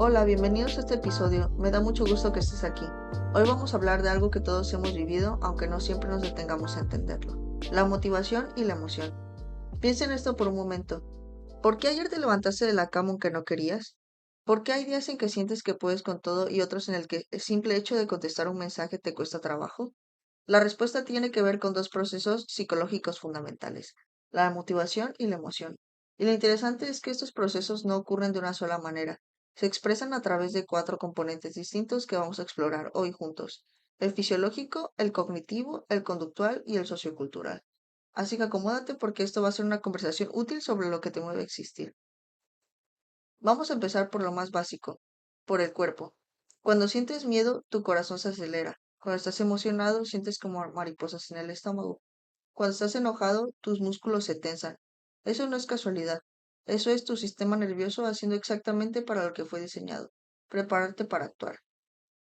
Hola, bienvenidos a este episodio. Me da mucho gusto que estés aquí. Hoy vamos a hablar de algo que todos hemos vivido, aunque no siempre nos detengamos a entenderlo. La motivación y la emoción. Piensa en esto por un momento. ¿Por qué ayer te levantaste de la cama aunque no querías? ¿Por qué hay días en que sientes que puedes con todo y otros en el que el simple hecho de contestar un mensaje te cuesta trabajo? La respuesta tiene que ver con dos procesos psicológicos fundamentales, la motivación y la emoción. Y lo interesante es que estos procesos no ocurren de una sola manera, se expresan a través de cuatro componentes distintos que vamos a explorar hoy juntos, el fisiológico, el cognitivo, el conductual y el sociocultural. Así que acomódate porque esto va a ser una conversación útil sobre lo que te mueve a existir. Vamos a empezar por lo más básico, por el cuerpo. Cuando sientes miedo, tu corazón se acelera. Cuando estás emocionado, sientes como mariposas en el estómago. Cuando estás enojado, tus músculos se tensan. Eso no es casualidad. Eso es tu sistema nervioso haciendo exactamente para lo que fue diseñado, prepararte para actuar.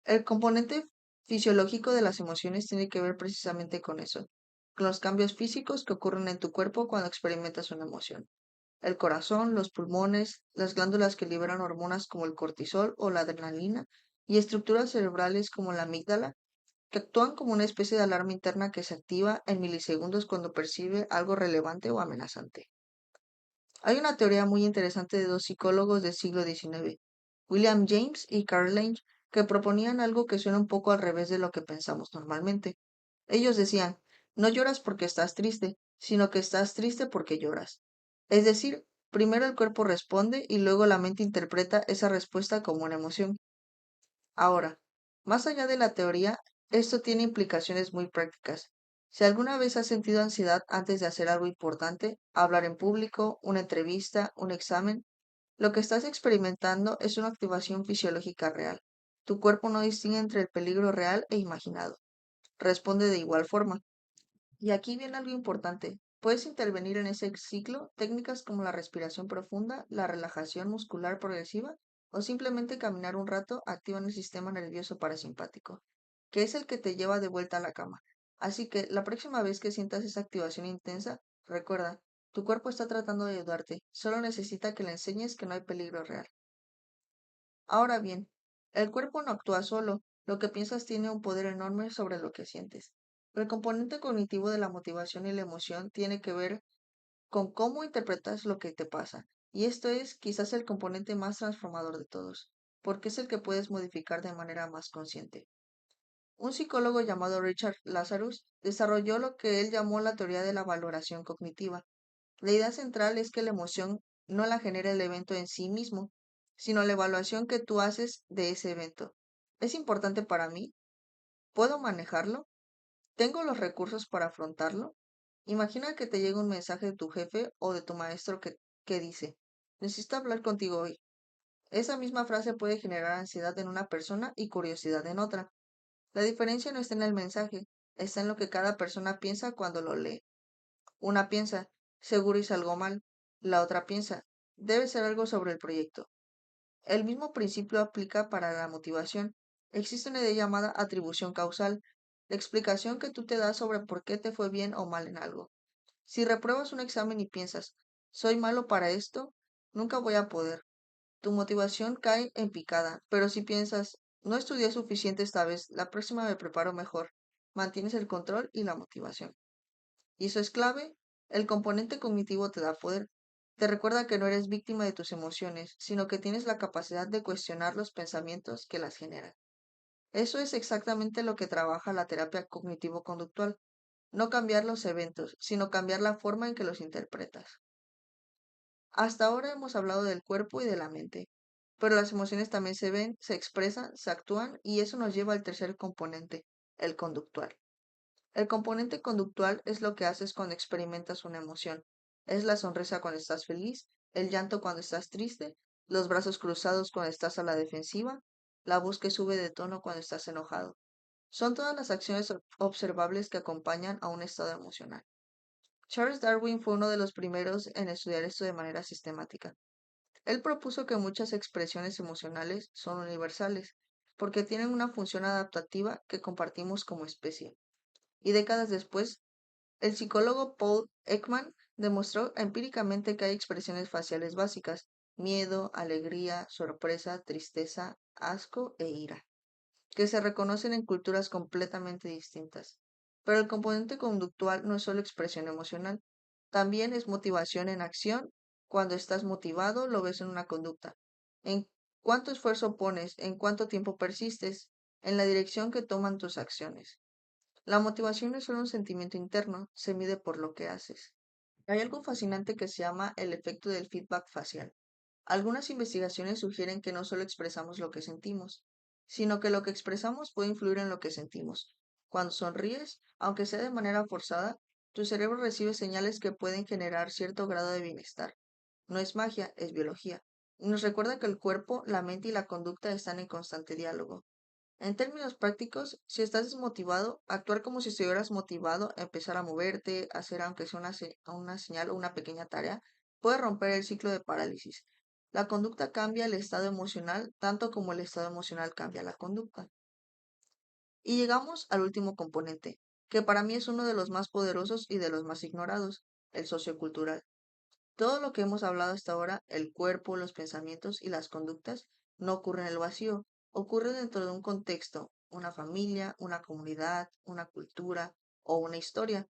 El componente fisiológico de las emociones tiene que ver precisamente con eso, con los cambios físicos que ocurren en tu cuerpo cuando experimentas una emoción. El corazón, los pulmones, las glándulas que liberan hormonas como el cortisol o la adrenalina y estructuras cerebrales como la amígdala que actúan como una especie de alarma interna que se activa en milisegundos cuando percibe algo relevante o amenazante. Hay una teoría muy interesante de dos psicólogos del siglo XIX, William James y Carl Lange, que proponían algo que suena un poco al revés de lo que pensamos normalmente. Ellos decían, no lloras porque estás triste, sino que estás triste porque lloras. Es decir, primero el cuerpo responde y luego la mente interpreta esa respuesta como una emoción. Ahora, más allá de la teoría, esto tiene implicaciones muy prácticas. Si alguna vez has sentido ansiedad antes de hacer algo importante, hablar en público, una entrevista, un examen, lo que estás experimentando es una activación fisiológica real. Tu cuerpo no distingue entre el peligro real e imaginado. Responde de igual forma. Y aquí viene algo importante. Puedes intervenir en ese ciclo técnicas como la respiración profunda, la relajación muscular progresiva o simplemente caminar un rato activan el sistema nervioso parasimpático, que es el que te lleva de vuelta a la cama. Así que la próxima vez que sientas esa activación intensa, recuerda, tu cuerpo está tratando de ayudarte, solo necesita que le enseñes que no hay peligro real. Ahora bien, el cuerpo no actúa solo, lo que piensas tiene un poder enorme sobre lo que sientes. El componente cognitivo de la motivación y la emoción tiene que ver con cómo interpretas lo que te pasa, y esto es quizás el componente más transformador de todos, porque es el que puedes modificar de manera más consciente. Un psicólogo llamado Richard Lazarus desarrolló lo que él llamó la teoría de la valoración cognitiva. La idea central es que la emoción no la genera el evento en sí mismo, sino la evaluación que tú haces de ese evento. ¿Es importante para mí? ¿Puedo manejarlo? ¿Tengo los recursos para afrontarlo? Imagina que te llega un mensaje de tu jefe o de tu maestro que dice, necesito hablar contigo hoy. Esa misma frase puede generar ansiedad en una persona y curiosidad en otra. La diferencia no está en el mensaje, está en lo que cada persona piensa cuando lo lee. Una piensa, seguro hice algo mal. La otra piensa, debe ser algo sobre el proyecto. El mismo principio aplica para la motivación. Existe una idea llamada atribución causal, la explicación que tú te das sobre por qué te fue bien o mal en algo. Si repruebas un examen y piensas, soy malo para esto, nunca voy a poder. Tu motivación cae en picada, pero si piensas, no estudié suficiente esta vez, la próxima me preparo mejor, mantienes el control y la motivación. Y eso es clave, el componente cognitivo te da poder. Te recuerda que no eres víctima de tus emociones, sino que tienes la capacidad de cuestionar los pensamientos que las generan. Eso es exactamente lo que trabaja la terapia cognitivo-conductual. No cambiar los eventos, sino cambiar la forma en que los interpretas. Hasta ahora hemos hablado del cuerpo y de la mente, pero las emociones también se ven, se expresan, se actúan y eso nos lleva al tercer componente, el conductual. El componente conductual es lo que haces cuando experimentas una emoción. Es la sonrisa cuando estás feliz, el llanto cuando estás triste, los brazos cruzados cuando estás a la defensiva, la voz que sube de tono cuando estás enojado. Son todas las acciones observables que acompañan a un estado emocional. Charles Darwin fue uno de los primeros en estudiar esto de manera sistemática. Él propuso que muchas expresiones emocionales son universales, porque tienen una función adaptativa que compartimos como especie. Y décadas después, el psicólogo Paul Ekman demostró empíricamente que hay expresiones faciales básicas, miedo, alegría, sorpresa, tristeza, asco e ira, que se reconocen en culturas completamente distintas. Pero el componente conductual no es solo expresión emocional, también es motivación en acción. Cuando estás motivado, lo ves en una conducta. En cuánto esfuerzo pones, en cuánto tiempo persistes, en la dirección que toman tus acciones. La motivación no es solo un sentimiento interno, se mide por lo que haces. Hay algo fascinante que se llama el efecto del feedback facial. Algunas investigaciones sugieren que no solo expresamos lo que sentimos, sino que lo que expresamos puede influir en lo que sentimos. Cuando sonríes, aunque sea de manera forzada, tu cerebro recibe señales que pueden generar cierto grado de bienestar. No es magia, es biología. Y nos recuerda que el cuerpo, la mente y la conducta están en constante diálogo. En términos prácticos, si estás desmotivado, actuar como si estuvieras motivado, empezar a moverte, hacer aunque sea una señal o una pequeña tarea, puede romper el ciclo de parálisis. La conducta cambia el estado emocional tanto como el estado emocional cambia la conducta. Y llegamos al último componente, que para mí es uno de los más poderosos y de los más ignorados, el sociocultural. Todo lo que hemos hablado hasta ahora, el cuerpo, los pensamientos y las conductas, no ocurre en el vacío, ocurre dentro de un contexto, una familia, una comunidad, una cultura o una historia.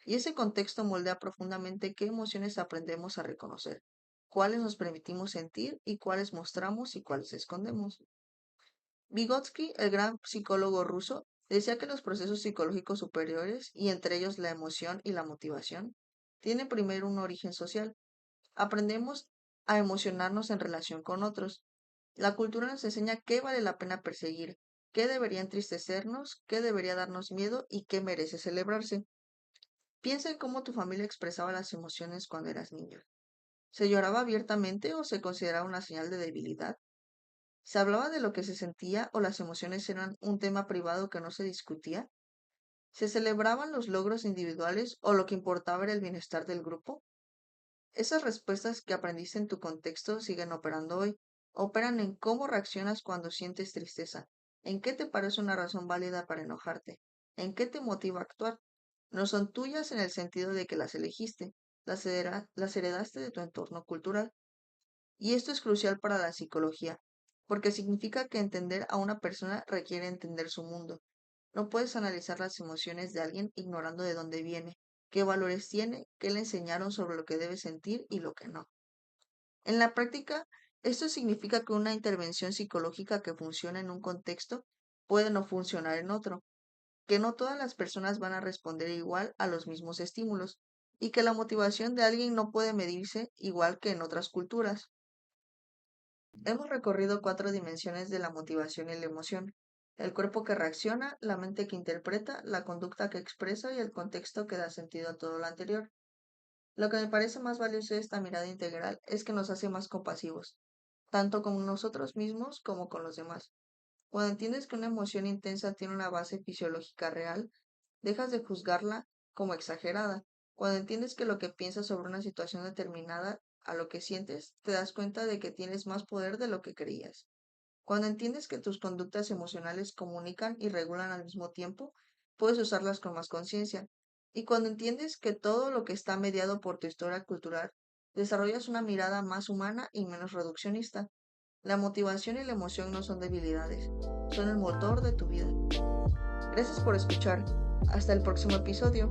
Y ese contexto moldea profundamente qué emociones aprendemos a reconocer, cuáles nos permitimos sentir y cuáles mostramos y cuáles escondemos. Vygotsky, el gran psicólogo ruso, decía que los procesos psicológicos superiores, y entre ellos la emoción y la motivación, tienen primero un origen social. Aprendemos a emocionarnos en relación con otros. La cultura nos enseña qué vale la pena perseguir, qué debería entristecernos, qué debería darnos miedo y qué merece celebrarse. Piensa en cómo tu familia expresaba las emociones cuando eras niño. ¿Se lloraba abiertamente o se consideraba una señal de debilidad? ¿Se hablaba de lo que se sentía o las emociones eran un tema privado que no se discutía? ¿Se celebraban los logros individuales o lo que importaba era el bienestar del grupo? Esas respuestas que aprendiste en tu contexto siguen operando hoy. Operan en cómo reaccionas cuando sientes tristeza, en qué te parece una razón válida para enojarte, en qué te motiva a actuar. No son tuyas en el sentido de que las elegiste, las heredaste de tu entorno cultural. Y esto es crucial para la psicología, porque significa que entender a una persona requiere entender su mundo. No puedes analizar las emociones de alguien ignorando de dónde viene, qué valores tiene, qué le enseñaron sobre lo que debe sentir y lo que no. En la práctica, esto significa que una intervención psicológica que funciona en un contexto puede no funcionar en otro, que no todas las personas van a responder igual a los mismos estímulos, y que la motivación de alguien no puede medirse igual que en otras culturas. Hemos recorrido 4 dimensiones de la motivación y la emoción: el cuerpo que reacciona, la mente que interpreta, la conducta que expresa y el contexto que da sentido a todo lo anterior. Lo que me parece más valioso de esta mirada integral es que nos hace más compasivos, tanto con nosotros mismos como con los demás. Cuando entiendes que una emoción intensa tiene una base fisiológica real, dejas de juzgarla como exagerada. Cuando entiendes que lo que piensas sobre una situación determinada a lo que sientes, te das cuenta de que tienes más poder de lo que creías. Cuando entiendes que tus conductas emocionales comunican y regulan al mismo tiempo, puedes usarlas con más conciencia. Y cuando entiendes que todo lo que está mediado por tu historia cultural, desarrollas una mirada más humana y menos reduccionista. La motivación y la emoción no son debilidades, son el motor de tu vida. Gracias por escuchar. Hasta el próximo episodio.